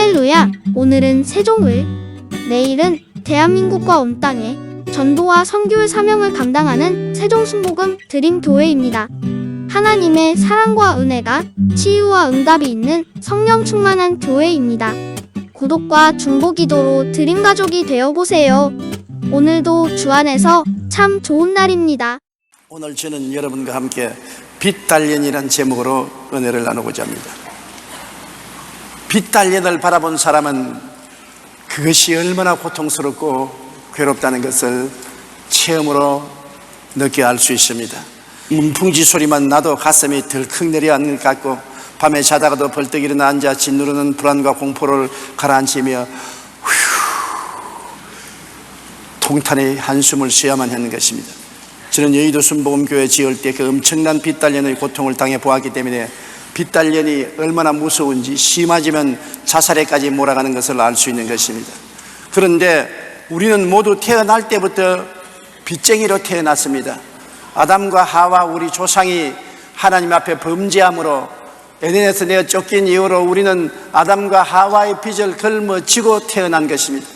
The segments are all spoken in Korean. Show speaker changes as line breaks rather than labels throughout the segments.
할렐루야! 오늘은 세종을, 내일은 대한민국과 온 땅에 전도와 선교의 사명을 감당하는 세종순복음 드림교회입니다. 하나님의 사랑과 은혜가 치유와 응답이 있는 성령 충만한 교회입니다. 구독과 중보기도로 드림가족이 되어보세요. 오늘도 주 안에서 참 좋은 날입니다.
오늘 저는 여러분과 함께 빛달년이라는 제목으로 은혜를 나누고자 합니다. 빛달년을 바라본 사람은 그것이 얼마나 고통스럽고 괴롭다는 것을 체험으로 느껴 알 수 있습니다. 문풍지 소리만 나도 가슴이 덜컥 내려앉는 것 같고, 밤에 자다가도 벌떡 일어나 앉아 짓누르는 불안과 공포를 가라앉히며 통탄의 한숨을 쉬어야만 하는 것입니다. 저는 여의도 순복음교회 지을 때 그 엄청난 빛달년의 고통을 당해 보았기 때문에 빛달년이 얼마나 무서운지, 심해지면 자살에까지 몰아가는 것을 알 수 있는 것입니다. 그런데 우리는 모두 태어날 때부터 빚쟁이로 태어났습니다. 아담과 하와, 우리 조상이 하나님 앞에 범죄함으로 에덴에서 내어 쫓긴 이후로 우리는 아담과 하와의 빚을 걸머쥐고 태어난 것입니다.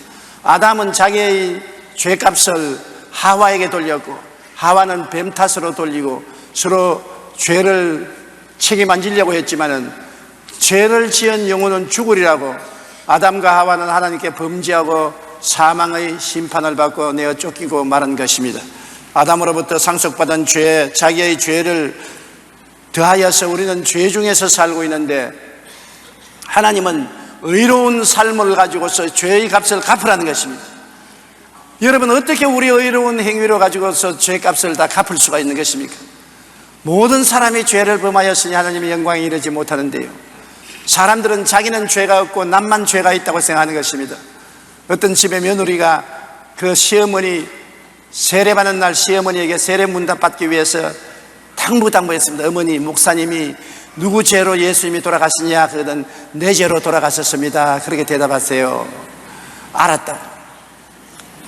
아담은 자기의 죄값을 하와에게 돌렸고, 하와는 뱀 탓으로 돌리고 서로 죄를 책임 안 지려고 했지만은 죄를 지은 영혼은 죽으리라고 아담과 하와는 하나님께 범죄하고 사망의 심판을 받고 내어 쫓기고 말한 것입니다. 아담으로부터 상속받은 죄, 자기의 죄를 더하여서 우리는 죄 중에서 살고 있는데, 하나님은 의로운 삶을 가지고서 죄의 값을 갚으라는 것입니다. 여러분, 어떻게 우리 의로운 행위로 가지고서 죄값을 다 갚을 수가 있는 것입니까? 모든 사람이 죄를 범하였으니 하나님의 영광에 이르지 못하는데요, 사람들은 자기는 죄가 없고 남만 죄가 있다고 생각하는 것입니다. 어떤 집의 며느리가 그 시어머니 세례받는 날 시어머니에게 세례 문답 받기 위해서 당부했습니다. 어머니, 목사님이 누구 죄로 예수님이 돌아가시냐? 그러던 내 죄로 돌아가셨습니다. 그렇게 대답하세요. 알았다고.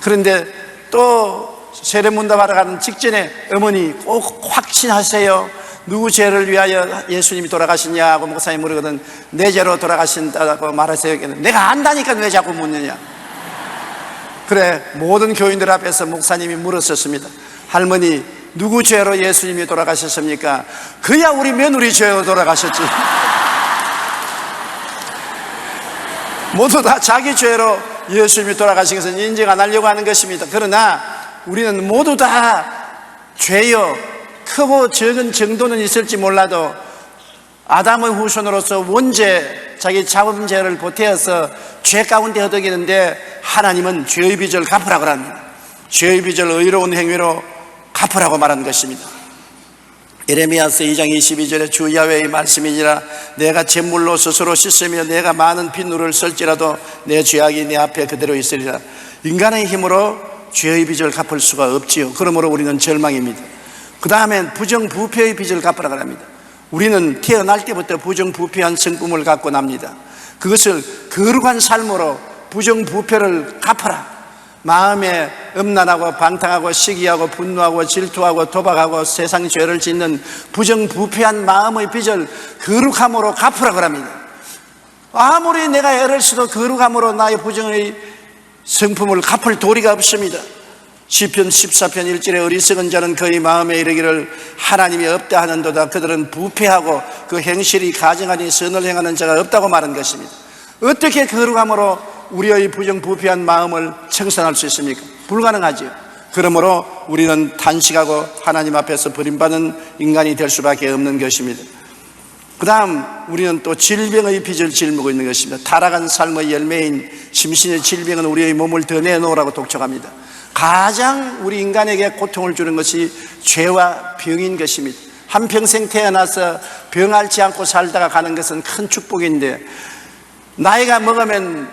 그런데 또 세례 문답하러 가는 직전에 어머니 꼭 확신하세요. 누구 죄를 위하여 예수님이 돌아가시냐고 목사님 물으거든. 내 죄로 돌아가신다고 말하세요. 내가 안다니까 왜 자꾸 묻느냐? 그래, 모든 교인들 앞에서 목사님이 물었었습니다. 할머니, 누구 죄로 예수님이 돌아가셨습니까? 그야 우리 며느리 죄로 돌아가셨지. 모두 다 자기 죄로 예수님이 돌아가신 것은 인정 안 하려고 하는 것입니다. 그러나 우리는 모두 다 죄요, 크고 적은 정도는 있을지 몰라도 아담의 후손으로서 원죄, 자기 자범죄를 보태어서 죄 가운데 허덕이는데, 하나님은 죄의 빚을 갚으라고 합니다. 죄의 빚을 의로운 행위로 갚으라고 말한 것입니다. 예레미야서 2장 22절에 주 야훼의 말씀이니라. 내가 잿물로 스스로 씻으며 내가 많은 빗물을 쓸지라도 내 죄악이 내 앞에 그대로 있으리라. 인간의 힘으로 죄의 빚을 갚을 수가 없지요. 그러므로 우리는 절망입니다. 그 다음엔 부정부패의 빚을 갚으라고 합니다. 우리는 태어날 때부터 부정부패한 성품을 갖고 납니다. 그것을 거룩한 삶으로 부정부패를 갚아라. 마음에 음란하고 방탕하고 시기하고 분노하고 질투하고 도박하고 세상 죄를 짓는 부정부패한 마음의 빚을 거룩함으로 갚으라고 합니다. 아무리 내가 애를 써도 거룩함으로 나의 부정의 성품을 갚을 도리가 없습니다. 시편 14편 1절에 어리석은 자는 그의 마음에 이르기를 하나님이 없다 하는도다. 그들은 부패하고 그 행실이 가증하니 선을 행하는 자가 없다고 말한 것입니다. 어떻게 거룩함으로 우리의 부정부패한 마음을 청산할 수 있습니까? 불가능하지요. 그러므로 우리는 탄식하고 하나님 앞에서 버림받은 인간이 될 수밖에 없는 것입니다. 그 다음 우리는 또 질병의 빚을 짊고 있는 것입니다. 타락한 삶의 열매인 심신의 질병은 우리의 몸을 더 내놓으라고 독촉합니다. 가장 우리 인간에게 고통을 주는 것이 죄와 병인 것입니다. 한평생 태어나서 병 앓지 않고 살다가 가는 것은 큰 축복인데, 나이가 먹으면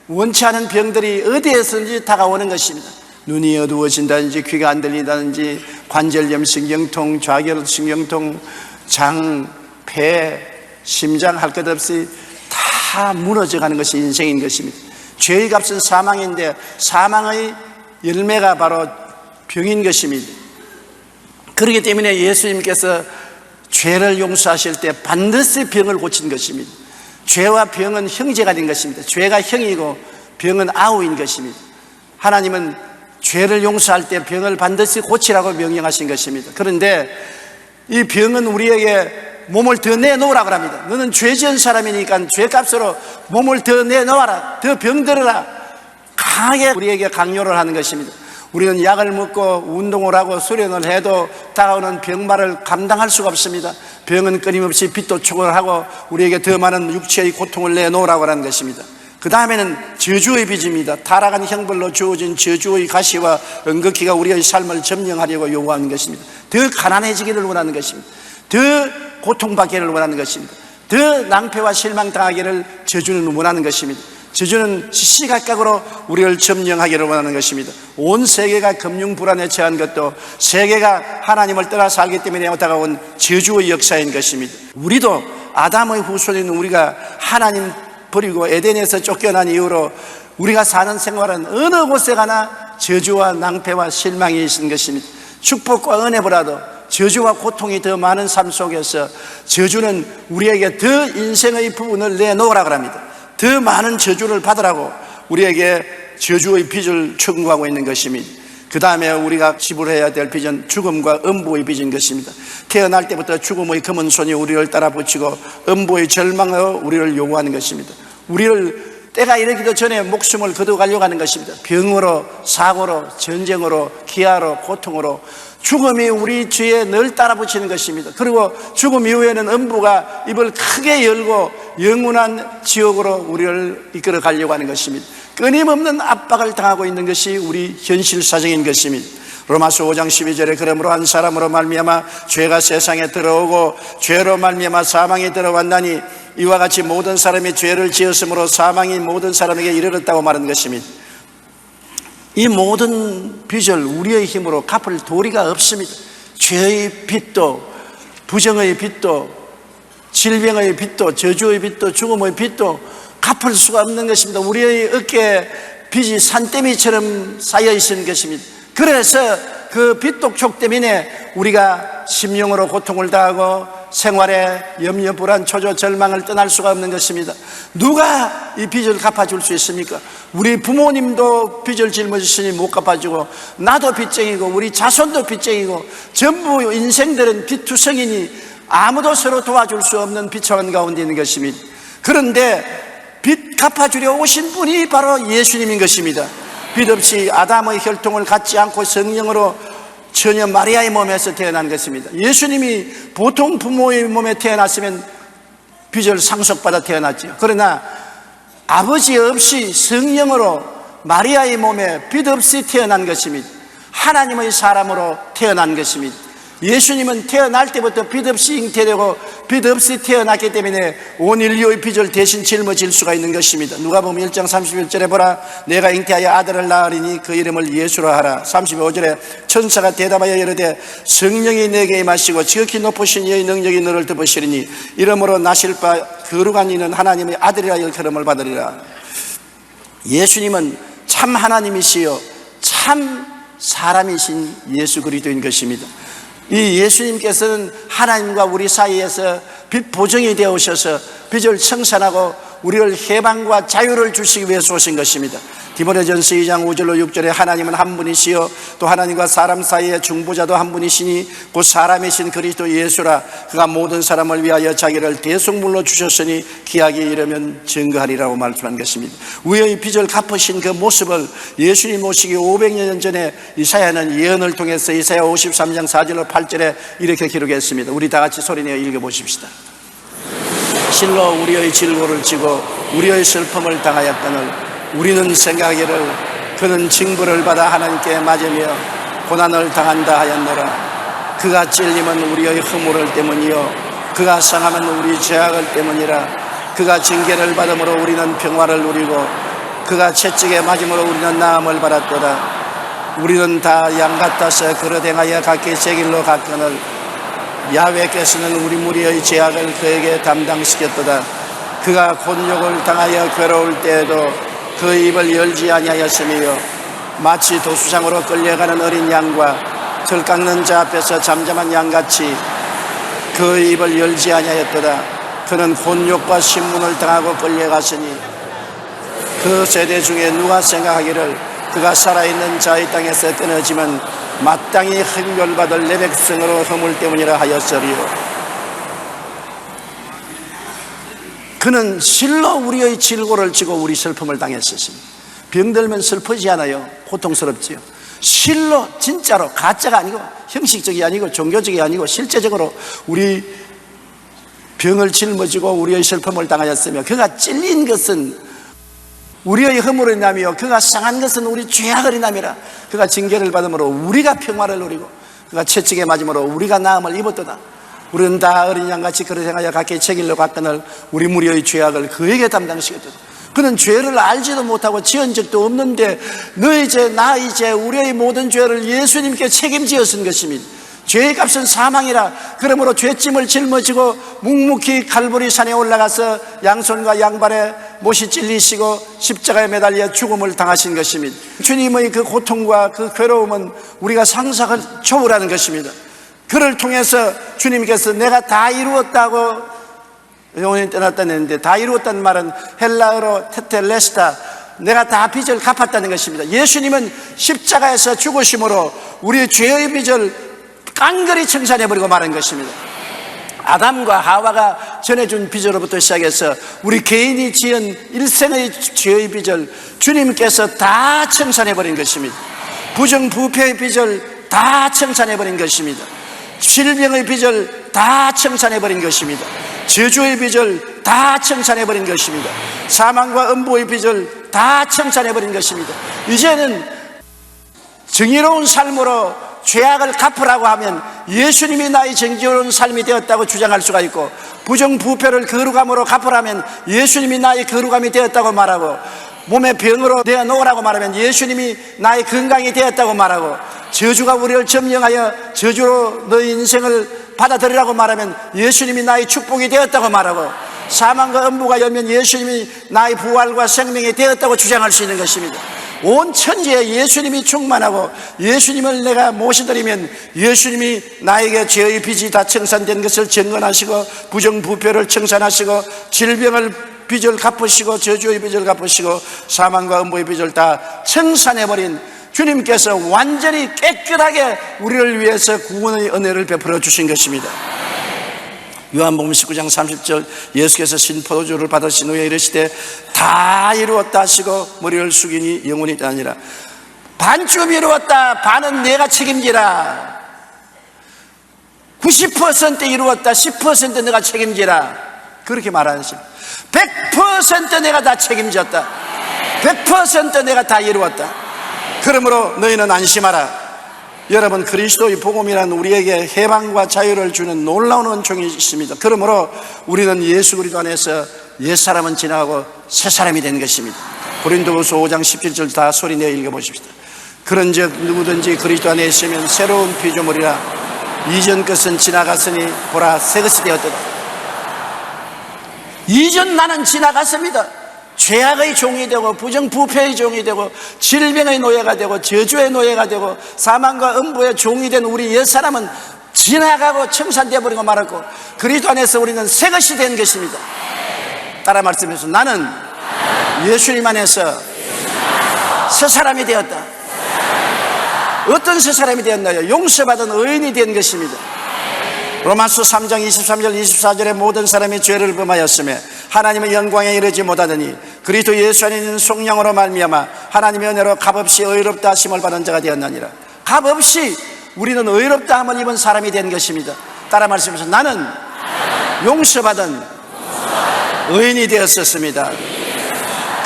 원치 않은 병들이 어디에서든지 다가오는 것입니다. 눈이 어두워진다든지, 귀가 안 들린다든지, 관절염, 신경통, 좌결신경통, 장, 폐, 심장 할 것 없이 다 무너져가는 것이 인생인 것입니다. 죄의 값은 사망인데 사망의 열매가 바로 병인 것입니다. 그렇기 때문에 예수님께서 죄를 용서하실 때 반드시 병을 고친 것입니다. 죄와 병은 형제가 된 것입니다. 죄가 형이고 병은 아우인 것입니다. 하나님은 죄를 용서할 때 병을 반드시 고치라고 명령하신 것입니다. 그런데 이 병은 우리에게 몸을 더 내놓으라고 합니다. 너는 죄 지은 사람이니까 죄값으로 몸을 더 내놓아라, 더 병들어라, 강하게 우리에게 강요를 하는 것입니다. 우리는 약을 먹고 운동을 하고 수련을 해도 다가오는 병마를 감당할 수가 없습니다. 병은 끊임없이 빚도 추구를 하고 우리에게 더 많은 육체의 고통을 내놓으라고 하는 것입니다. 그 다음에는 저주의 빚입니다. 타락한 형벌로 주어진 저주의 가시와 은극기가 우리의 삶을 점령하려고 요구하는 것입니다. 더 가난해지기를 원하는 것입니다. 더 고통받기를 원하는 것입니다. 더 낭패와 실망당하기를 저주는 원하는 것입니다. 저주는 시시각각으로 우리를 점령하기를 원하는 것입니다. 온 세계가 금융 불안에 처한 것도 세계가 하나님을 떠나 살기 때문에 다가온 저주의 역사인 것입니다. 우리도 아담의 후손인 우리가 하나님 버리고 에덴에서 쫓겨난 이후로 우리가 사는 생활은 어느 곳에 가나 저주와 낭패와 실망이 있는 것입니다. 축복과 은혜보다도 저주와 고통이 더 많은 삶 속에서 저주는 우리에게 더 인생의 부분을 내놓으라고 합니다. 더 많은 저주를 받으라고 우리에게 저주의 빚을 청구하고 있는 것입니다. 그 다음에 우리가 지불해야 될 빚은 죽음과 음부의 빚인 것입니다. 태어날 때부터 죽음의 검은 손이 우리를 따라 붙이고 음부의 절망으로 우리를 요구하는 것입니다. 우리를 때가 이르기도 전에 목숨을 거둬가려고 하는 것입니다. 병으로, 사고로, 전쟁으로, 기아로, 고통으로 죽음이 우리 뒤에 늘 따라 붙이는 것입니다. 그리고 죽음 이후에는 음부가 입을 크게 열고 영원한 지옥으로 우리를 이끌어 가려고 하는 것입니다. 끊임없는 압박을 당하고 있는 것이 우리 현실 사정인 것입니다. 로마서 5장 12절에 그러므로 한 사람으로 말미암아 죄가 세상에 들어오고 죄로 말미암아 사망이 들어왔나니 이와 같이 모든 사람이 죄를 지었으므로 사망이 모든 사람에게 이르렀다고 말하는 것입니다. 이 모든 빚을 우리의 힘으로 갚을 도리가 없습니다. 죄의 빚도, 부정의 빚도, 질병의 빚도, 저주의 빚도, 죽음의 빚도 갚을 수가 없는 것입니다. 우리의 어깨에 빚이 산더미처럼 쌓여 있는 것입니다. 그래서 그 빚독촉 때문에 우리가 심령으로 고통을 당하고 생활에 염려, 불안, 초조, 절망을 떠날 수가 없는 것입니다. 누가 이 빚을 갚아줄 수 있습니까? 우리 부모님도 빚을 짊어지시니 못 갚아주고, 나도 빚쟁이고 우리 자손도 빚쟁이고 전부 인생들은 빚투성이니 아무도 서로 도와줄 수 없는 비참한 가운데 있는 것입니다. 그런데 빚 갚아주려 오신 분이 바로 예수님인 것입니다. 빚 없이 아담의 혈통을 갖지 않고 성령으로 처녀 마리아의 몸에서 태어난 것입니다. 예수님이 보통 부모의 몸에 태어났으면 빚을 상속받아 태어났죠. 그러나 아버지 없이 성령으로 마리아의 몸에 빚 없이 태어난 것입니다. 하나님의 사람으로 태어난 것입니다. 예수님은 태어날 때부터 빚 없이 잉태되고 빚 없이 태어났기 때문에 온 인류의 빚을 대신 짊어질 수가 있는 것입니다. 누가복음 1장 31절에 보라, 내가 잉태하여 아들을 낳으리니 그 이름을 예수라 하라. 35절에 천사가 대답하여 이르되 성령이 내게 임하시고 지극히 높으신 이의 능력이 너를 덮으시리니 이러므로 나실 바 거룩한 이는 하나님의 아들이라 일컬음을 받으리라. 예수님은 참 하나님이시요 참 사람이신 예수 그리스도인 것입니다. 이 예수님께서는 하나님과 우리 사이에서 빚 보정이 되어 오셔서 빚을 청산하고 우리를 해방과 자유를 주시기 위해서 오신 것입니다. 디모데전서 2장 5절로 6절에 하나님은 한 분이시요 또 하나님과 사람 사이의 중보자도 한 분이시니 곧 사람이신 그리스도 예수라. 그가 모든 사람을 위하여 자기를 대속물로 주셨으니 기약이 이르면 증거하리라고 말씀한 것입니다. 우리의 빚을 갚으신 그 모습을 예수님 오시기 500년 전에 이사야는 예언을 통해서 이사야 53장 4절로 8절에 이렇게 기록했습니다. 우리 다 같이 소리내어 읽어보십시다. 실로 우리의 질고를 지고 우리의 슬픔을 당하였거늘 우리는 생각하기를 그는 징벌을 받아 하나님께 맞으며 고난을 당한다 하였노라. 그가 찔림은 우리의 허물을 때문이요 그가 상함은 우리 죄악을 때문이라. 그가 징계를 받음으로 우리는 평화를 누리고 그가 채찍에 맞음으로 우리는 나음을 받았도다. 우리는 다 양 같아서 그릇 행하여 각기 제 길로 갔거늘 야훼께서는 우리 무리의 죄악을 그에게 담당시켰도다. 그가 곤욕을 당하여 괴로울 때에도 그 입을 열지 아니하였으며 마치 도수장으로 끌려가는 어린 양과 털 깎는 자 앞에서 잠잠한 양같이 그 입을 열지 아니하였도다. 그는 혼욕과 신문을 당하고 끌려갔으니 그 세대 중에 누가 생각하기를 그가 살아있는 자의 땅에서 끊어지면 마땅히 흥멸받을 내 백성으로 허물 때문이라 하였으리요. 그는 실로 우리의 질고를 지고 우리 슬픔을 당했었습니다. 병들면 슬프지 않아요? 고통스럽지요. 실로 진짜로 가짜가 아니고 형식적이 아니고 종교적이 아니고 실제적으로 우리 병을 짊어지고 우리의 슬픔을 당하였으며 그가 찔린 것은 우리의 허물을 인하며 그가 상한 것은 우리 죄악을 인하미라. 그가 징계를 받음으로 우리가 평화를 누리고 그가 채찍에 맞음으로 우리가 나음을 입었도다. 우리는 다 어린 양같이 그릇 행하여 각기 책일로 갔거늘 우리 무리의 죄악을 그에게 담당시켰도다. 그는 죄를 알지도 못하고 지은 적도 없는데 너희 죄 나 이제 우리의 모든 죄를 예수님께 책임지었은 것입니다. 죄의 값은 사망이라. 그러므로 죄짐을 짊어지고 묵묵히 갈보리 산에 올라가서 양손과 양발에 못이 찔리시고 십자가에 매달려 죽음을 당하신 것입니다. 주님의 그 고통과 그 괴로움은 우리가 상상을 초월하는 것입니다. 그를 통해서 주님께서 내가 다 이루었다고 영원히 떠났다는 했는데, 다 이루었다는 말은 헬라어로 테텔레스타, 내가 다 빚을 갚았다는 것입니다. 예수님은 십자가에서 죽으심으로 우리의 죄의 빚을 깡그리 청산해버리고 말한 것입니다. 아담과 하와가 전해준 빚으로부터 시작해서 우리 개인이 지은 일생의 죄의 빚을 주님께서 다 청산해버린 것입니다. 부정부패의 빚을 다 청산해버린 것입니다. 질병의 빚을 다 청산해버린 것입니다. 저주의 빚을 다 청산해버린 것입니다. 사망과 음부의 빚을 다 청산해버린 것입니다. 이제는 정의로운 삶으로 죄악을 갚으라고 하면 예수님이 나의 정의로운 삶이 되었다고 주장할 수가 있고, 부정부패를 거룩함으로 갚으라면 예수님이 나의 거룩함이 되었다고 말하고, 몸의 병으로 내어놓으라고 말하면 예수님이 나의 건강이 되었다고 말하고, 저주가 우리를 점령하여 저주로 너의 인생을 받아들이라고 말하면 예수님이 나의 축복이 되었다고 말하고, 사망과 음부가 열면 예수님이 나의 부활과 생명이 되었다고 주장할 수 있는 것입니다. 온 천지에 예수님이 충만하고 예수님을 내가 모시드리면 예수님이 나에게 죄의 빚이 다 청산된 것을 증언하시고, 부정부패를 청산하시고, 질병을 빚을 갚으시고, 저주의 빚을 갚으시고, 사망과 음부의 빚을 다 청산해버린 주님께서 완전히 깨끗하게 우리를 위해서 구원의 은혜를 베풀어 주신 것입니다. 요한복음 19장 30절, 예수께서 신포도주를 받으신 후에 이르시되 다 이루었다 하시고 머리를 숙이니 영원히 있다니라. 반쯤 이루었다, 반은 내가 책임지라. 90% 이루었다, 10% 내가 책임지라, 그렇게 말하십니다. 100% 내가 다 책임졌다, 100% 내가 다 이루었다. 그러므로 너희는 안심하라. 여러분, 그리스도의 복음이란 우리에게 해방과 자유를 주는 놀라운 은총이 있습니다. 그러므로 우리는 예수 그리스도 안에서 옛사람은 지나가고 새사람이 된 것입니다. 고린도후서 5장 17절 다 소리내어 읽어보십시다. 그런즉 누구든지 그리스도 안에 있으면 새로운 피조물이라. 이전 것은 지나갔으니 보라 새 것이 되었도다. 이전 나는 지나갔습니다. 죄악의 종이 되고 부정부패의 종이 되고 질병의 노예가 되고 저주의 노예가 되고 사망과 음부의 종이 된 우리 옛사람은 지나가고 청산되어 버리고 말았고, 그리스도 안에서 우리는 새 것이 된 것입니다. 따라 말씀해서 나는 예수님 안에서 새 사람이 되었다. 어떤 새 사람이 되었나요? 용서받은 의인이 된 것입니다. 로마서 3장 23절 24절에 모든 사람이 죄를 범하였으며 하나님의 영광에 이르지 못하더니 그리스도 예수 안에 있는 속량으로 말미암아 하나님의 은혜로 값없이 의롭다 하심을 받은 자가 되었나니라. 값없이 우리는 의롭다 함을 입은 사람이 된 것입니다. 따라 말씀하셔서 나는 용서받은 의인이 되었었습니다.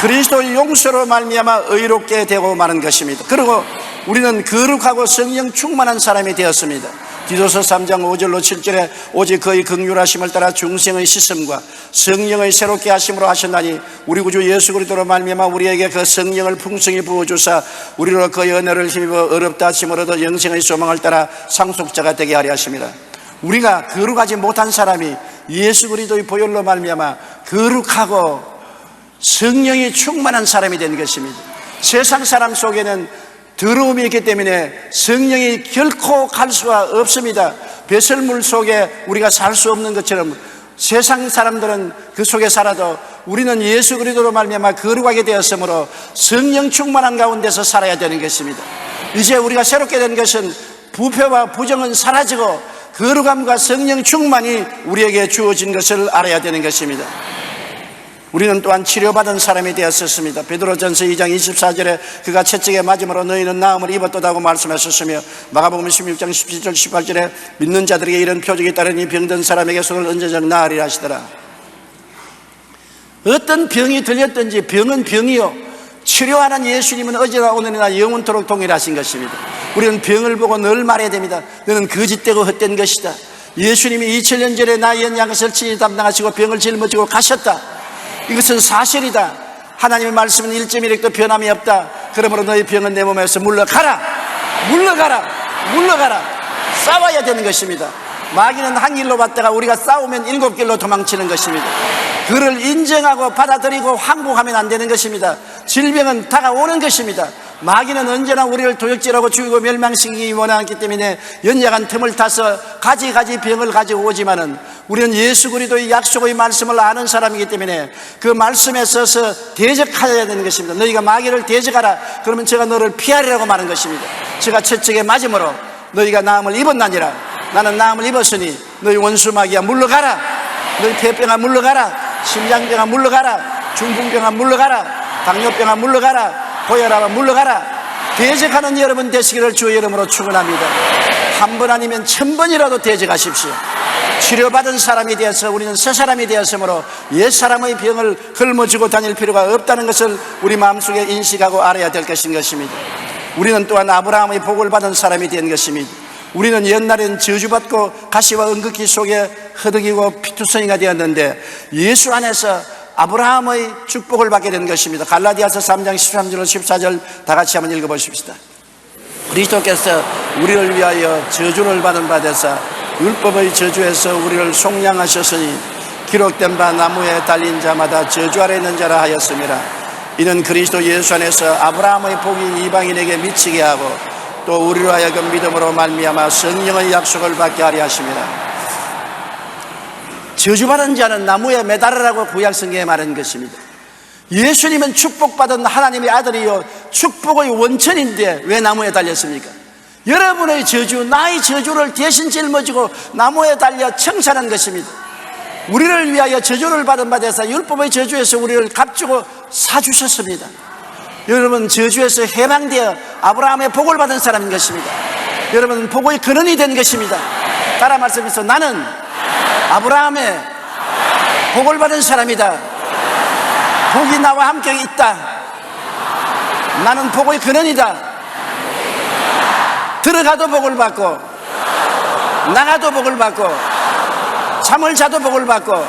그리스도의 용서로 말미암아 의롭게 되고 마는 것입니다. 그리고 우리는 거룩하고 성령 충만한 사람이 되었습니다. 디도서 3장 5절로 7절에 오직 그의 긍휼하심을 따라 중생의 씻음과 성령의 새롭게 하심으로 하셨나니 우리 구주 예수 그리스도로 말미암아 우리에게 그 성령을 풍성히 부어주사 우리로 그의 은혜를 힘입어 어렵다 하심으로도 영생의 소망을 따라 상속자가 되게 하려 하심이라. 우리가 거룩하지 못한 사람이 예수 그리스도의 보혈로 말미암아 거룩하고 성령이 충만한 사람이 된 것입니다. 세상 사람 속에는 더러움이 있기 때문에 성령이 결코 갈 수가 없습니다. 배설물 속에 우리가 살 수 없는 것처럼 세상 사람들은 그 속에 살아도 우리는 예수 그리스도로 말미암아 거룩하게 되었으므로 성령 충만한 가운데서 살아야 되는 것입니다. 이제 우리가 새롭게 된 것은 부패와 부정은 사라지고 거룩함과 성령 충만이 우리에게 주어진 것을 알아야 되는 것입니다. 우리는 또한 치료받은 사람이 되었었습니다. 베드로전서 2장 24절에 그가 채찍에 맞음으로 너희는 나음을 입었다고 말씀하셨으며, 마가복음 16장 17절 18절에 믿는 자들에게 이런 표적이 따르니 병든 사람에게 손을 얹어적 나으리라 하시더라. 어떤 병이 들렸든지 병은 병이요, 치료하는 예수님은 어제나 오늘이나 영원토록 동일하신 것입니다. 우리는 병을 보고 늘 말해야 됩니다. 너는 거짓되고 헛된 것이다. 예수님이 2000년 전에 나의 연약을 친히 담당하시고 병을 짊어지고 가셨다. 이것은 사실이다. 하나님의 말씀은 1.1획도 변함이 없다. 그러므로 너희 병은 내 몸에서 물러가라. 물러가라. 물러가라. 싸워야 되는 것입니다. 마귀는 한 길로 왔다가 우리가 싸우면 7길로 도망치는 것입니다. 그를 인정하고 받아들이고 항복하면 안 되는 것입니다. 질병은 다가오는 것입니다. 마귀는 언제나 우리를 도적질하고 죽이고 멸망시키기 원하기 때문에 연약한 틈을 타서 가지 병을 가지고 오지만은 우리는 예수 그리스도의 약속의 말씀을 아는 사람이기 때문에 그 말씀에 서서 대적하여야 되는 것입니다. 너희가 마귀를 대적하라. 그러면 제가 너를 피하리라고 말한 것입니다. 제가 채찍에 맞음으로 너희가 나음을 입었나니라. 나는 나음을 입었으니 너희 원수 마귀야 물러가라. 너희 폐병아 물러가라. 심장병아 물러가라. 중풍병아 물러가라. 당뇨병아 물러가라. 고혈압아 물러가라. 대적하는 여러분 되시기를 주의 이름으로 축원합니다. 한 번 아니면 1000번이라도 대적하십시오. 치료받은 사람이 되어서 우리는 새 사람이 되었으므로 옛 사람의 병을 짊어지고 다닐 필요가 없다는 것을 우리 마음속에 인식하고 알아야 될 것인 것입니다. 우리는 또한 아브라함의 복을 받은 사람이 된 것입니다. 우리는 옛날엔 저주받고 가시와 은극기 속에 허덕이고 피투성이가 되었는데 예수 안에서 아브라함의 축복을 받게 된 것입니다. 갈라디아서 3장 13절 14절 다 같이 한번 읽어보십시다. 그리스도께서 우리를 위하여 저주를 받은 바 되사 율법의 저주에서 우리를 속량하셨으니 기록된 바 나무에 달린 자마다 저주 아래 있는 자라 하였음이라. 이는 그리스도 예수 안에서 아브라함의 복이 이방인에게 미치게 하고 또 우리로 하여금 믿음으로 말미암아 성령의 약속을 받게 하려 하심이라. 저주받은 자는 나무에 매달으라고 구약성경에 말한 것입니다. 예수님은 축복받은 하나님의 아들이요 축복의 원천인데 왜 나무에 달렸습니까? 여러분의 저주, 나의 저주를 대신 짊어지고 나무에 달려 청산한 것입니다. 우리를 위하여 저주를 받은 바 되사 율법의 저주에서 우리를 값주고 사주셨습니다. 여러분 저주에서 해방되어 아브라함의 복을 받은 사람인 것입니다. 여러분 복의 근원이 된 것입니다. 따라 말씀해서 나는 아브라함의 복을 받은 사람이다. 복이 나와 함께 있다. 나는 복의 근원이다. 들어가도 복을 받고 나가도 복을 받고 잠을 자도 복을 받고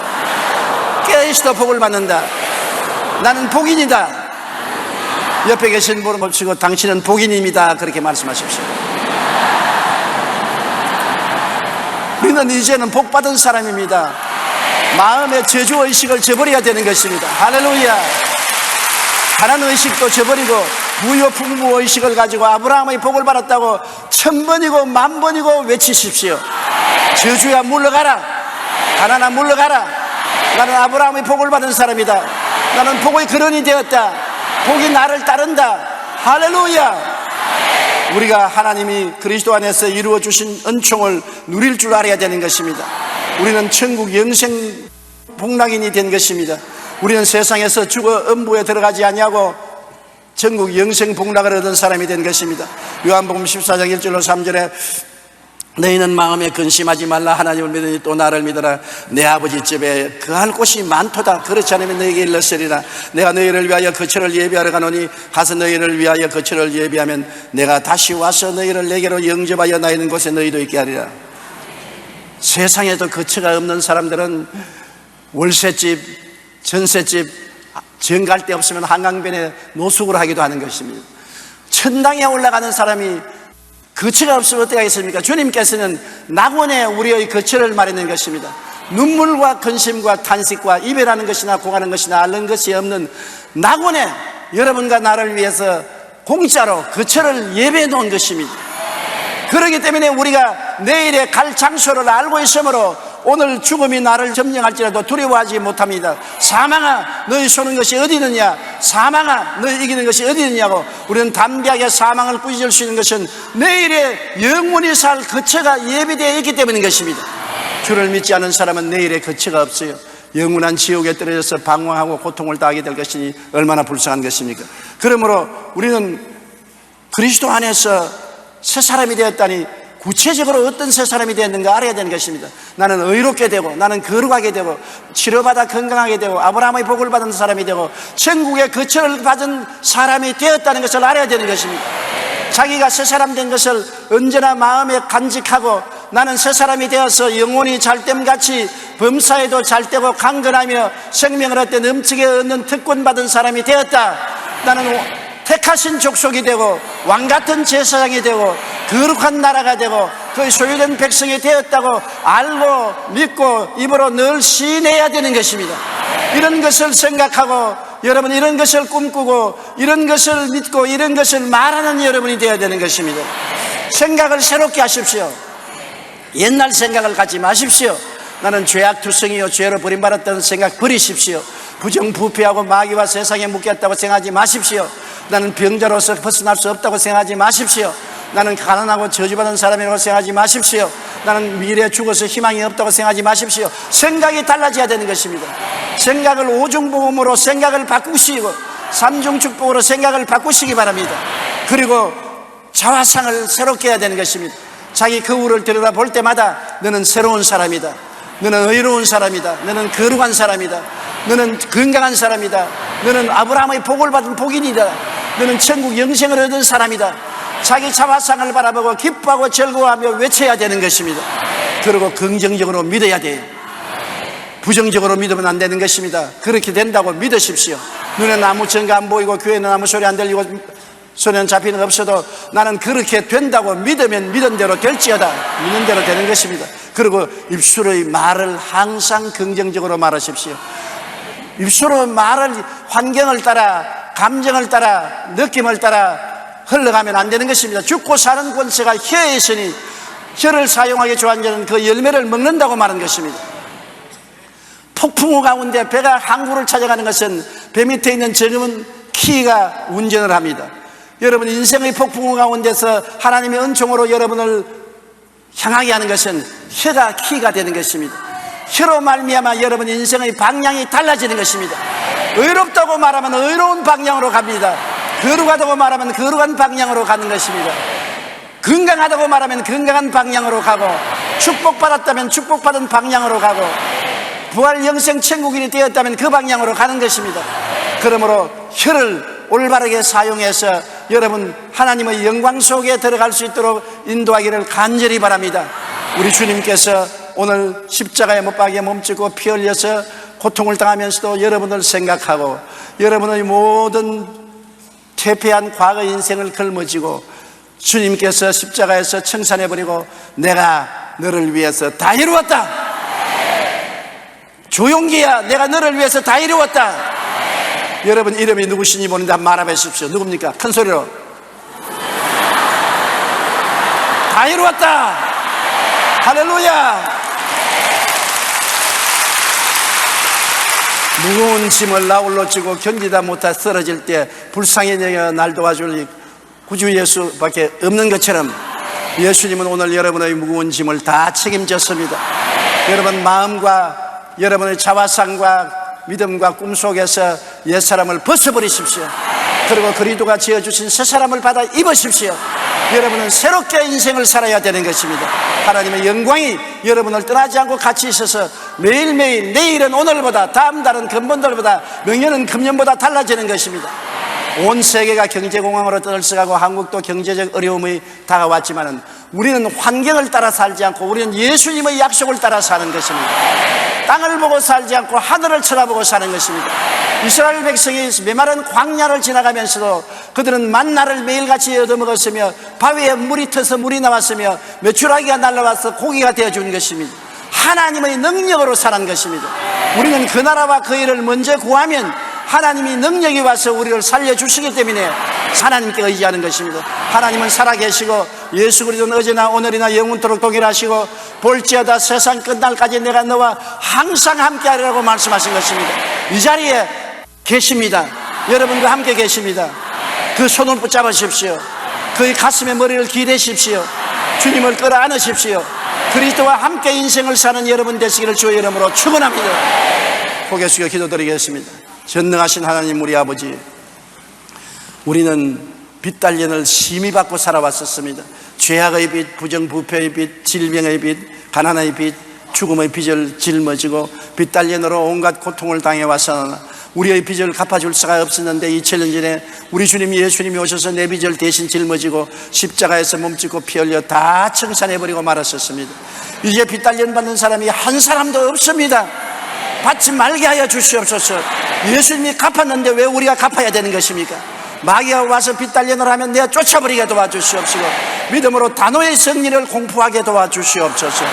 깨어있어도 복을 받는다. 나는 복인이다. 옆에 계신 분을 봅시고 당신은 복인입니다. 그렇게 말씀하십시오. 우리는 이제는 복받은 사람입니다. 마음의 저주의식을 저버려야 되는 것입니다. 할렐루야. 가난의식도 저버리고 부유풍부의식을 가지고 아브라함의 복을 받았다고 1000번이고 10,000번이고 외치십시오. 저주야 물러가라. 가난아 물러가라. 나는 아브라함의 복을 받은 사람이다. 나는 복의 근원이 되었다. 복이 나를 따른다. 할렐루야. 우리가 하나님이 그리스도 안에서 이루어 주신 은총을 누릴 줄 알아야 되는 것입니다. 우리는 천국 영생 복락인이 된 것입니다. 우리는 세상에서 죽어 음부에 들어가지 아니하고 천국 영생 복락을 얻은 사람이 된 것입니다. 요한복음 14장 1절로 3절에 너희는 마음에 근심하지 말라. 하나님을 믿으니 또 나를 믿어라. 내 아버지 집에 거할 곳이 많도다. 그렇지 않으면 너희에게 일렀으리라. 내가 너희를 위하여 거처를 예비하러 가노니 가서 너희를 위하여 거처를 예비하면 내가 다시 와서 너희를 내게로 영접하여 나 있는 곳에 너희도 있게 하리라. 세상에도 거처가 없는 사람들은 월세집, 전세집, 정 갈 데 없으면 한강변에 노숙을 하기도 하는 것입니다. 천당에 올라가는 사람이 거처가 없으면 어떻게 하겠습니까? 주님께서는 낙원에 우리의 거처를 마련한 것입니다. 눈물과 근심과 탄식과 이별하는 것이나 고가는 것이나 앓는 것이 없는 낙원에 여러분과 나를 위해서 공짜로 거처를 예배해 놓은 것입니다. 그렇기 때문에 우리가 내일에 갈 장소를 알고 있으므로 오늘 죽음이 나를 점령할지라도 두려워하지 못합니다. 사망아 너희 쏘는 것이 어디 있느냐, 사망아 너희 이기는 것이 어디 있느냐고 우리는 담대하게 사망을 꾸짖을 수 있는 것은 내일의 영원히 살 거처가 예비되어 있기 때문인 것입니다. 주를 믿지 않은 사람은 내일의 거처가 없어요. 영원한 지옥에 떨어져서 방황하고 고통을 당하게 될 것이니 얼마나 불쌍한 것입니까? 그러므로 우리는 그리스도 안에서 새 사람이 되었다니 구체적으로 어떤 새 사람이 되었는가 알아야 되는 것입니다. 나는 의롭게 되고, 나는 거룩하게 되고, 치료받아 건강하게 되고, 아브라함의 복을 받은 사람이 되고, 천국의 거처를 받은 사람이 되었다는 것을 알아야 되는 것입니다. 자기가 새 사람 된 것을 언제나 마음에 간직하고, 나는 새 사람이 되어서 영원히 잘됨같이 범사에도 잘되고 강건하며 생명을 얻되 넘치게 얻는 특권 받은 사람이 되었다. 나는 택하신 족속이 되고 왕같은 제사장이 되고 거룩한 나라가 되고 그의 소유된 백성이 되었다고 알고 믿고 입으로 늘 시인해야 되는 것입니다. 이런 것을 생각하고 여러분 이런 것을 꿈꾸고 이런 것을 믿고 이런 것을 말하는 여러분이 되어야 되는 것입니다. 생각을 새롭게 하십시오. 옛날 생각을 갖지 마십시오. 나는 죄악투성이요 죄로 버림받았다는 생각 버리십시오. 부정부패하고 마귀와 세상에 묶였다고 생각하지 마십시오. 나는 병자로서 벗어날 수 없다고 생각하지 마십시오. 나는 가난하고 저주받은 사람이라고 생각하지 마십시오. 나는 미래에 죽어서 희망이 없다고 생각하지 마십시오. 생각이 달라져야 되는 것입니다. 생각을 오중복음으로 생각을 바꾸시고 삼중축복으로 생각을 바꾸시기 바랍니다. 그리고 자화상을 새롭게 해야 되는 것입니다. 자기 거울을 들여다볼 때마다 너는 새로운 사람이다, 너는 의로운 사람이다, 너는 거룩한 사람이다, 너는 건강한 사람이다, 너는 아브라함의 복을 받은 복인이다, 너는 천국 영생을 얻은 사람이다. 자기 자화상을 바라보고 기뻐하고 즐거워하며 외쳐야 되는 것입니다. 그리고 긍정적으로 믿어야 돼요. 부정적으로 믿으면 안 되는 것입니다. 그렇게 된다고 믿으십시오. 눈에는 아무 증거 안 보이고 귀에는 아무 소리 안 들리고 손에는 잡히는 거 없어도 나는 그렇게 된다고 믿으면 믿은 대로 될지어다. 믿는 대로 되는 것입니다. 그리고 입술의 말을 항상 긍정적으로 말하십시오. 입술의 말을 환경을 따라, 감정을 따라, 느낌을 따라 흘러가면 안 되는 것입니다. 죽고 사는 권세가 혀에 있으니 혀를 사용하기 좋아하는 자는 그 열매를 먹는다고 말한 것입니다. 폭풍우 가운데 배가 항구를 찾아가는 것은 배 밑에 있는 저금은 키가 운전을 합니다. 여러분 인생의 폭풍우 가운데서 하나님의 은총으로 여러분을 향하게 하는 것은 혀가 키가 되는 것입니다. 혀로 말미암아 여러분 인생의 방향이 달라지는 것입니다. 의롭다고 말하면 의로운 방향으로 갑니다. 거룩하다고 말하면 거룩한 방향으로 가는 것입니다. 건강하다고 말하면 건강한 방향으로 가고, 축복받았다면 축복받은 방향으로 가고, 부활 영생 천국인이 되었다면 그 방향으로 가는 것입니다. 그러므로 혀를 올바르게 사용해서 여러분 하나님의 영광 속에 들어갈 수 있도록 인도하기를 간절히 바랍니다. 우리 주님께서 오늘 십자가에 못 박여 몸짓고 피 흘려서 고통을 당하면서도 여러분을 생각하고 여러분의 모든 퇴폐한 과거 인생을 걸머쥐고 주님께서 십자가에서 청산해버리고 내가 너를 위해서 다 이루었다. 조용기야, 내가 너를 위해서 다 이루었다. 여러분 이름이 누구신지 모르는데 한번 말해보십시오. 누굽니까? 큰 소리로. 다 이루었다. 할렐루야. 무거운 짐을 나홀로 지고 견디다 못해 쓰러질 때 불쌍히 여겨 날 도와줄 구주 예수밖에 없는 것처럼 예수님은 오늘 여러분의 무거운 짐을 다 책임졌습니다. 여러분 마음과 여러분의 자화상과 믿음과 꿈속에서 옛사람을 벗어버리십시오. 그리고 그리스도가 지어주신 새사람을 받아 입으십시오. 여러분은 새롭게 인생을 살아야 되는 것입니다. 하나님의 영광이 여러분을 떠나지 않고 같이 있어서 매일매일 내일은 오늘보다, 다음 달은 금번달보다, 명년은 금년보다 달라지는 것입니다. 온 세계가 경제공황으로 떠들썩하고 한국도 경제적 어려움이 다가왔지만은 우리는 환경을 따라 살지 않고 우리는 예수님의 약속을 따라 사는 것입니다. 땅을 보고 살지 않고 하늘을 쳐다보고 사는 것입니다. 이스라엘 백성이 메마른 광야를 지나가면서도 그들은 만나를 매일같이 얻어먹었으며 바위에 물이 터서 물이 나왔으며 메추라기가 날라와서 고기가 되어준 것입니다. 하나님의 능력으로 사는 것입니다. 우리는 그 나라와 그 일을 먼저 구하면 하나님이 능력이 와서 우리를 살려주시기 때문에 하나님께 의지하는 것입니다. 하나님은 살아계시고 예수 그리스도는 어제나 오늘이나 영원토록 동일하시고 볼지어다 세상 끝날까지 내가 너와 항상 함께하리라고 말씀하신 것입니다. 이 자리에 계십니다. 여러분과 함께 계십니다. 그 손을 붙잡으십시오. 그의 가슴에 머리를 기대십시오. 주님을 끌어안으십시오. 그리스도와 함께 인생을 사는 여러분 되시기를 주의 이름으로 축원합니다. 고개 숙여 기도드리겠습니다. 전능하신 하나님 우리 아버지, 우리는 빚 단련을 심히 받고 살아왔었습니다. 죄악의 빚, 부정부패의 빚, 질병의 빚, 가난의 빚, 죽음의 빚을 짊어지고 빚 단련으로 온갖 고통을 당해왔으나 우리의 빚을 갚아줄 수가 없었는데 2000년 전에 우리 주님 예수님이 오셔서 내 빚을 대신 짊어지고 십자가에서 몸짓고 피 흘려 다 청산해버리고 말았었습니다. 이제 빚 단련 받는 사람이 한 사람도 없습니다. 받지 말게 하여 주시옵소서. 예수님이 갚았는데 왜 우리가 갚아야 되는 것입니까? 마귀가 와서 빚 단련을 하면 내가 쫓아버리게 도와주시옵시고 믿음으로 단호의 승리를 공포하게 도와주시옵소서.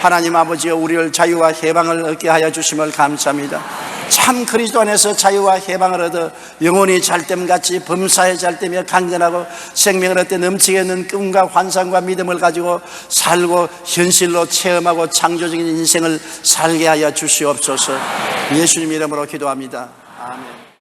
하나님 아버지여, 우리를 자유와 해방을 얻게 하여 주심을 감사합니다. 참 그리스도 안에서 자유와 해방을 얻어 영혼이 잘됨같이 범사에 잘되며 강건하고 생명을 얻되 넘치게 있는 꿈과 환상과 믿음을 가지고 살고 현실로 체험하고 창조적인 인생을 살게 하여 주시옵소서. 예수님 이름으로 기도합니다. 아멘.